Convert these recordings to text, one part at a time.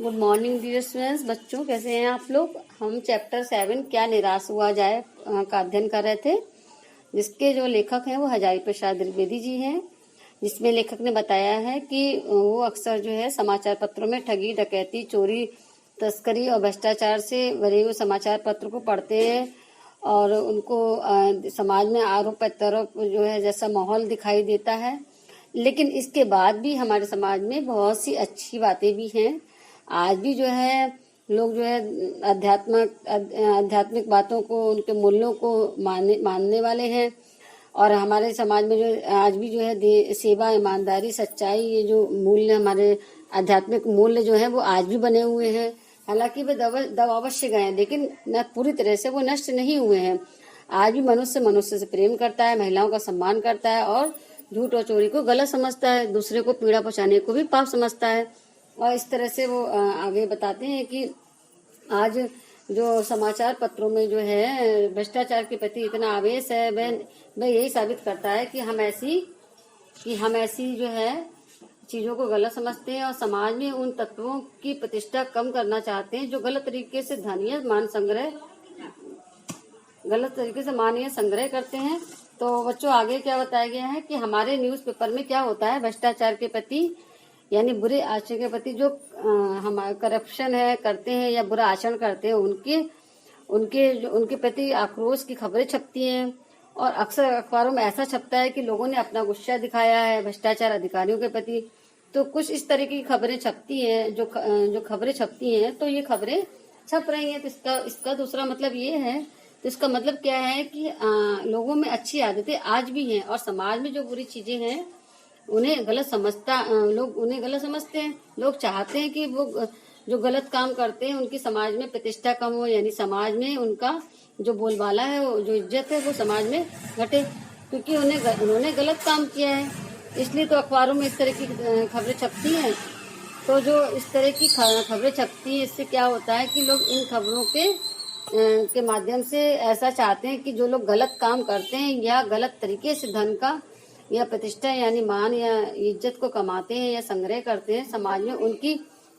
Good morning dear students. बच्चों कैसे हैं आप लोग। हम चैप्टर 7 क्या निराश हुआ जाए का अध्ययन कर रहे थे, जिसके जो लेखक हैं वो हजारी प्रसाद द्विवेदी जी हैं। जिसमें लेखक ने बताया है कि वो अक्सर जो है समाचार पत्रों में ठगी, डकैती, चोरी, तस्करी और भ्रष्टाचार से भरे हुए समाचार पत्र को पढ़ते हैं और उनको समाज में आरोप प्रत्यारोप जो है जैसा माहौल दिखाई देता है। लेकिन इसके बाद भी हमारे समाज में बहुत सी अच्छी बातें भी हैं। आज भी जो है लोग जो है आध्यात्मिक बातों को, उनके मूल्यों को मानने वाले हैं। और हमारे समाज में जो आज भी जो है सेवा, ईमानदारी, सच्चाई, ये जो मूल्य हमारे आध्यात्मिक मूल्य जो है वो आज भी बने हुए हैं। हालांकि वे दब अवश्य गए हैं, लेकिन न पूरी तरह से वो नष्ट नहीं हुए हैं। आज भी मनुष्य से प्रेम करता है, महिलाओं का सम्मान करता है और झूठ और चोरी को गलत समझता है, दूसरे को पीड़ा पहुंचाने को भी पाप समझता है। और इस तरह से वो आगे बताते हैं कि आज जो समाचार पत्रों में जो है भ्रष्टाचार के प्रति इतना आवेश है, वह यही साबित करता है कि हम ऐसी जो है चीजों को गलत समझते हैं और समाज में उन तत्वों की प्रतिष्ठा कम करना चाहते हैं जो गलत तरीके से मान या संग्रह करते हैं। तो बच्चों आगे क्या बताया गया है कि हमारे न्यूज़पेपर में क्या होता है, भ्रष्टाचार के प्रति यानी बुरे आचरण के प्रति जो हमारे करप्शन है करते हैं या बुरा आचरण करते हैं उनके प्रति आक्रोश की खबरें छपती हैं। और अक्सर अखबारों में ऐसा छपता है कि लोगों ने अपना गुस्सा दिखाया है भ्रष्टाचार अधिकारियों के प्रति। तो कुछ इस तरह की खबरें छपती हैं, जो खबरें छपती हैं तो ये खबरें छप रही हैं। तो इसका दूसरा मतलब ये है, तो इसका मतलब क्या है कि लोगों में अच्छी आदतें आज भी हैं और समाज में जो बुरी चीजें हैं लोग उन्हें गलत समझते हैं। लोग चाहते हैं कि वो जो गलत काम करते हैं उनकी समाज में प्रतिष्ठा कम हो, यानी समाज में उनका जो बोलबाला है, जो इज्जत है वो समाज में घटे, क्योंकि उन्होंने गलत काम किया है। इसलिए तो अखबारों में इस तरह की खबरें छपती हैं। तो जो इस तरह की खबरें छपती हैं, इससे क्या होता है कि लोग इन खबरों के माध्यम से ऐसा चाहते हैं कि जो लोग गलत काम करते हैं या गलत तरीके से धन का या प्रतिष्ठा यानी मान या इज्जत को कमाते हैं या संग्रह करते हैं, समाज में उनकी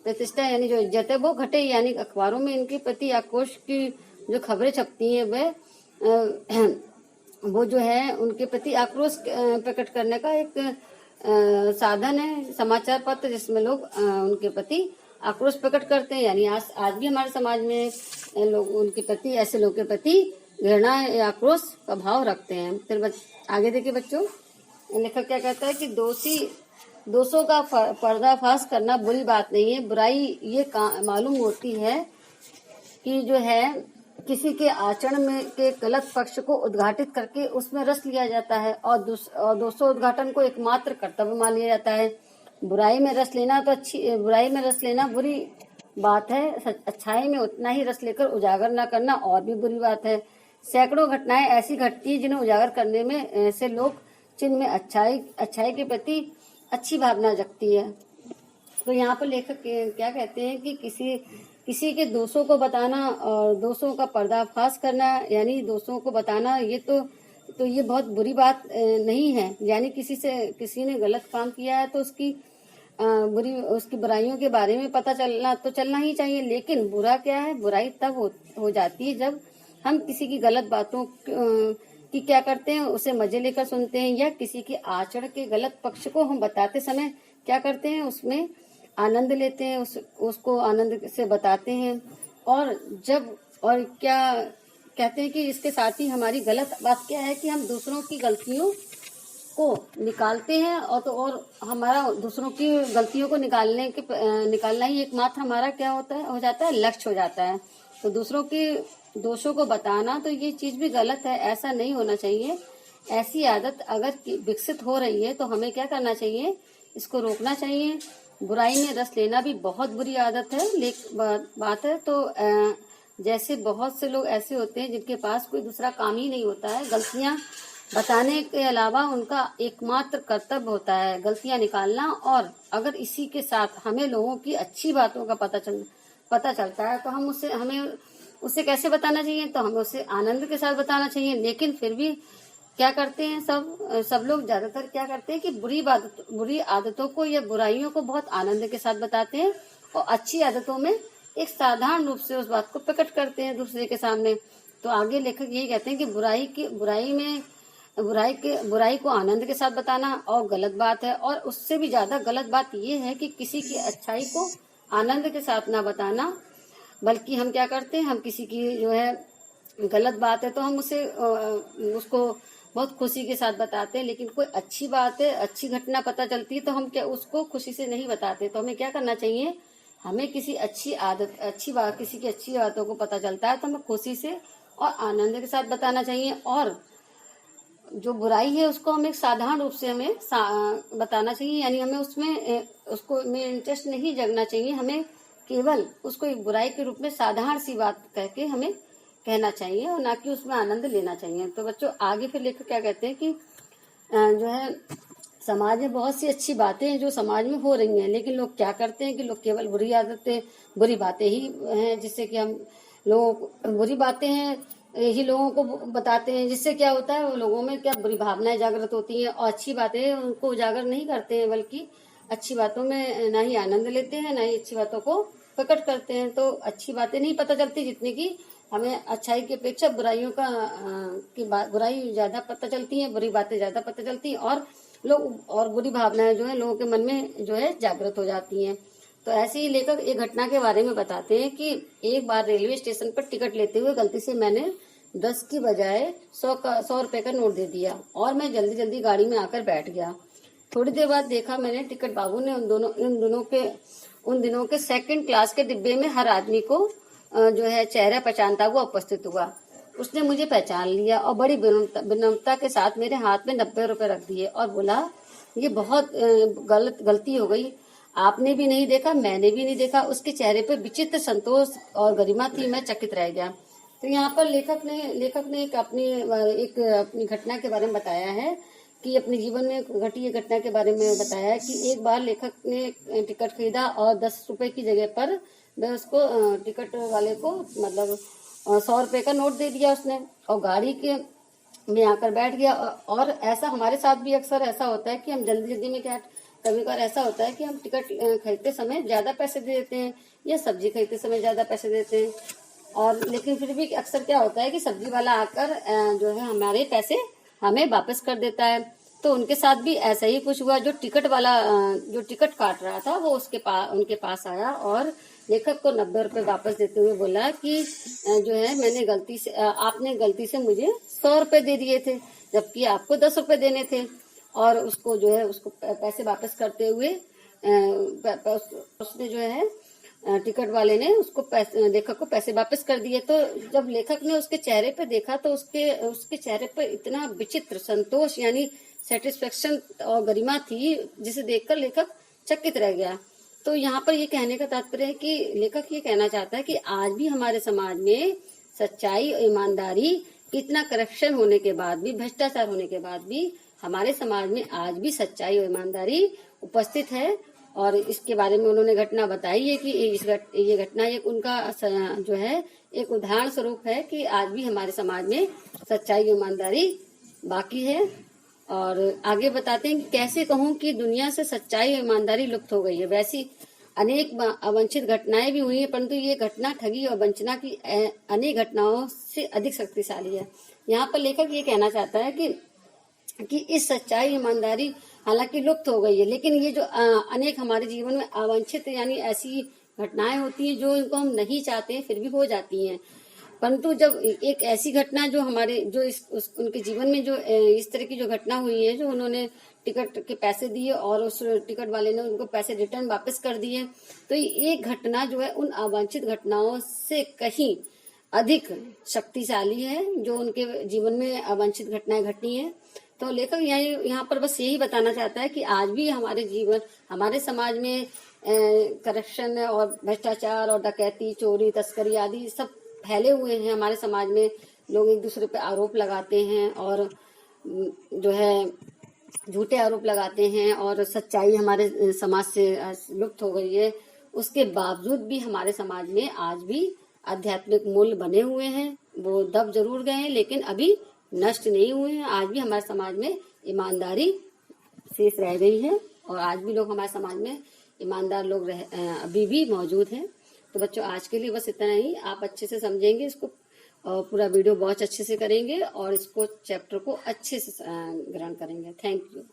प्रतिष्ठा यानी जो इज्जत है वो घटे। यानी अखबारों में इनके प्रति आक्रोश की जो खबरें छपती हैं वो जो है उनके प्रति आक्रोश प्रकट करने का एक साधन है, समाचार पत्र, जिसमें लोग उनके प्रति आक्रोश प्रकट करते हैं। यानी आज भी हमारे समाज में लोग उनके प्रति, ऐसे लोगों के प्रति घृणा या आक्रोश का भाव रखते हैं। फिर आगे देखिए बच्चों, लेखक क्या कहता है कि दोषों का पर्दाफाश करना बुरी बात नहीं है। बुराई ये मालूम होती है कि जो है किसी के आचरण में के गलत पक्ष को उद्घाटित करके उसमें रस लिया जाता है और दोषों उद्घाटन को एकमात्र कर्तव्य मान लिया जाता है। बुराई में रस लेना बुरी बात है। अच्छाई में उतना ही रस लेकर उजागर न करना और भी बुरी बात है। सैकड़ों घटनाएं ऐसी घटती है जिन्हें उजागर करने में से लोग जिनमें अच्छाई के प्रति अच्छी भावना जगती है। तो यहाँ पर लेखक क्या कहते हैं कि किसी के दोषों को बताना और दोषों का पर्दाफाश करना यानी दोषों को बताना, ये तो ये बहुत बुरी बात नहीं है। यानी किसी ने गलत काम किया है तो उसकी बुराइयों के बारे में पता चलना ही चाहिए। लेकिन बुरा क्या है, बुराई तब हो जाती है जब हम किसी की गलत बातों कि क्या करते हैं उसे मजे लेकर सुनते हैं, या किसी के आचरण के गलत पक्ष को हम बताते समय क्या करते हैं उसमें आनंद लेते हैं, उसको आनंद से बताते हैं। और क्या कहते हैं कि इसके साथ ही हमारी गलत बात क्या है कि हम दूसरों की गलतियों को निकालते हैं और हमारा दूसरों की गलतियों को निकालना ही एकमात्र हमारा क्या हो जाता है, लक्ष्य हो जाता है। तो दूसरों की दोषों को बताना तो ये चीज भी गलत है, ऐसा नहीं होना चाहिए। ऐसी आदत अगर विकसित हो रही है तो हमें क्या करना चाहिए, इसको रोकना चाहिए। बुराई में रस लेना भी बहुत बुरी आदत है, बात है। तो जैसे बहुत से लोग ऐसे होते हैं जिनके पास कोई दूसरा काम ही नहीं होता है, गलतियां बताने के अलावा उनका एकमात्र कर्तव्य होता है गलतियां निकालना। और अगर इसी के साथ हमें लोगों की अच्छी बातों का पता चलता है तो हमें उसे कैसे बताना चाहिए, तो हमें उसे आनंद के साथ बताना चाहिए। लेकिन फिर भी क्या करते हैं सब लोग ज्यादातर क्या करते हैं कि बुरी आदतों को या बुराइयों को बहुत आनंद के साथ बताते हैं और अच्छी आदतों में एक साधारण रूप से उस बात को प्रकट करते हैं दूसरे के सामने। तो आगे लेखक यही कहते हैं कि बुराई को आनंद के साथ बताना और गलत बात है, और उससे भी ज्यादा गलत बात ये है कि किसी की अच्छाई को आनंद के साथ ना बताना, बल्कि हम क्या करते हैं, हम किसी की जो है गलत बात है तो हम उसको बहुत खुशी के साथ बताते हैं, लेकिन कोई अच्छी बात है, अच्छी घटना पता चलती है तो हम क्या उसको खुशी से नहीं बताते। तो हमें क्या करना चाहिए, हमें किसी किसी की अच्छी बातों को पता चलता है तो हमें खुशी से और आनंद के साथ बताना चाहिए, और जो बुराई है उसको हमें साधारण रूप से बताना चाहिए। यानी हमें उसको में इंटरेस्ट नहीं जगना चाहिए, हमें केवल उसको एक बुराई के रूप में साधारण सी बात कह के हमें कहना चाहिए और ना कि उसमें आनंद लेना चाहिए। तो बच्चों आगे फिर लेकर क्या कहते हैं कि जो है समाज में बहुत सी अच्छी बातें हैं जो समाज में हो रही हैं, लेकिन लोग क्या करते हैं कि लोग केवल बुरी बातें ही हैं, जिससे कि हम बुरी बातें हैं ही लोगों को बताते हैं, जिससे क्या होता है वो लोगों में क्या बुरी भावनाएं जागृत होती हैं, और अच्छी बातें उनको उजागर नहीं करते हैं, बल्कि अच्छी बातों में ना ही आनंद लेते हैं ना ही अच्छी बातों को प्रकट करते हैं। तो अच्छी बातें नहीं पता चलती जितनी की हमें अच्छाई की अपेक्षा बुराई ज्यादा पता चलती है, बुरी बातें ज्यादा पता चलती हैं, और बुरी भावनाएं जो है लोगों के मन में जो है जागृत हो जाती हैं। तो ऐसे ही लेखक एक घटना के बारे में बताते हैं कि एक बार रेलवे स्टेशन पर टिकट लेते हुए गलती से मैंने 10 की बजाय 100 रुपए का नोट दे दिया और मैं जल्दी जल्दी गाड़ी में आकर बैठ गया। थोड़ी देर बाद देखा मैंने टिकट बाबू ने उन दिनों के सेकंड क्लास के डिब्बे में हर आदमी को जो है चेहरा पहचानता हुआ उपस्थित हुआ। उसने मुझे पहचान लिया और बड़ी विनम्रता के साथ मेरे हाथ में 90 रुपए रख दिए और बोला, ये बहुत गलती हो गई, आपने भी नहीं देखा, मैंने भी नहीं देखा। उसके चेहरे पर विचित्र संतोष और गरिमा थी, मैं चकित रह गया। तो यहाँ पर लेखक ने एक अपनी घटना के बारे में बताया है कि अपने जीवन में घटी ये घटना के बारे में बताया है कि एक बार लेखक ने टिकट खरीदा और 10 रुपए की जगह पर वह उसको टिकट वाले को मतलब 100 रुपए का नोट दे दिया उसने, और गाड़ी के में आकर बैठ गया। और ऐसा हमारे साथ भी अक्सर ऐसा होता है कि हम जल्दी में क्या, कभी कभार ऐसा होता है कि हम टिकट खरीदते समय ज्यादा पैसे दे देते हैं या सब्जी खरीदते समय ज्यादा पैसे देते हैं, और लेकिन फिर भी अक्सर क्या होता है कि सब्जी वाला आकर जो है हमारे पैसे हमें वापस कर देता है। तो उनके साथ भी ऐसा ही कुछ हुआ। जो टिकट काट रहा था वो उनके पास आया और लेखक को 90 रुपए वापस देते हुए बोला कि जो है आपने गलती से मुझे 100 रुपए दे दिए थे, जबकि आपको 10 रुपए देने थे। और उसको पैसे वापस करते हुए उसने जो है टिकट वाले ने लेखक को पैसे वापस कर दिए। तो जब लेखक ने उसके चेहरे पे देखा तो उसके चेहरे पे इतना विचित्र संतोष यानी सेटिस्फेक्शन और गरिमा थी, जिसे देखकर लेखक चकित रह गया। तो यहाँ पर ये कहने का तात्पर्य है कि लेखक ये कहना चाहता है कि आज भी हमारे समाज में सच्चाई और ईमानदारी, कितना करप्शन होने के बाद भी, भ्रष्टाचार होने के बाद भी हमारे समाज में आज भी सच्चाई और ईमानदारी उपस्थित है। और इसके बारे में उन्होंने घटना बताई है कि ये घटना एक उनका जो है एक उदाहरण स्वरूप है कि आज भी हमारे समाज में सच्चाई और ईमानदारी बाकी है। और आगे बताते हैं कि कैसे कहूँ कि दुनिया से सच्चाई और ईमानदारी लुप्त हो गई है। वैसी अनेक अवांछित घटनाएं भी हुई है, परंतु ये घटना ठगी और वंचना की अनेक घटनाओं से अधिक शक्तिशाली है। यहाँ पर लेखक ये कहना चाहता है कि इस सच्चाई ईमानदारी हालांकि लुप्त हो गई है, लेकिन ये जो अनेक हमारे जीवन में अवांछित यानी ऐसी घटनाएं होती हैं जो इनको हम नहीं चाहते हैं फिर भी हो जाती हैं। परंतु जब एक ऐसी घटना जो उनके जीवन में जो इस तरह की जो घटना हुई है, जो उन्होंने टिकट के पैसे दिए और उस टिकट वाले ने उनको पैसे रिटर्न वापस कर दिए, तो एक घटना जो है उन अवांछित घटनाओं से कहीं अधिक शक्तिशाली है जो उनके जीवन में अवांछित घटनाएं घटी हैं। तो लेखक यहाँ पर बस यही बताना चाहता है कि आज भी हमारे समाज में करप्शन और भ्रष्टाचार और डकैती, चोरी, तस्करी आदि सब फैले हुए हैं। हमारे समाज में लोग एक दूसरे पे आरोप लगाते हैं और जो है झूठे आरोप लगाते हैं और सच्चाई हमारे समाज से लुप्त हो गई है। उसके बावजूद भी हमारे समाज में आज भी आध्यात्मिक मूल्य बने हुए हैं। वो दब जरूर गए हैं लेकिन अभी नष्ट नहीं हुए हैं। आज भी हमारे समाज में ईमानदारी शेष रह गई है और आज भी लोग हमारे समाज में ईमानदार लोग अभी भी मौजूद हैं। तो बच्चों आज के लिए बस इतना ही। आप अच्छे से समझेंगे इसको और पूरा वीडियो बहुत अच्छे से करेंगे और इसको चैप्टर को अच्छे से ग्रहण करेंगे। Thank you.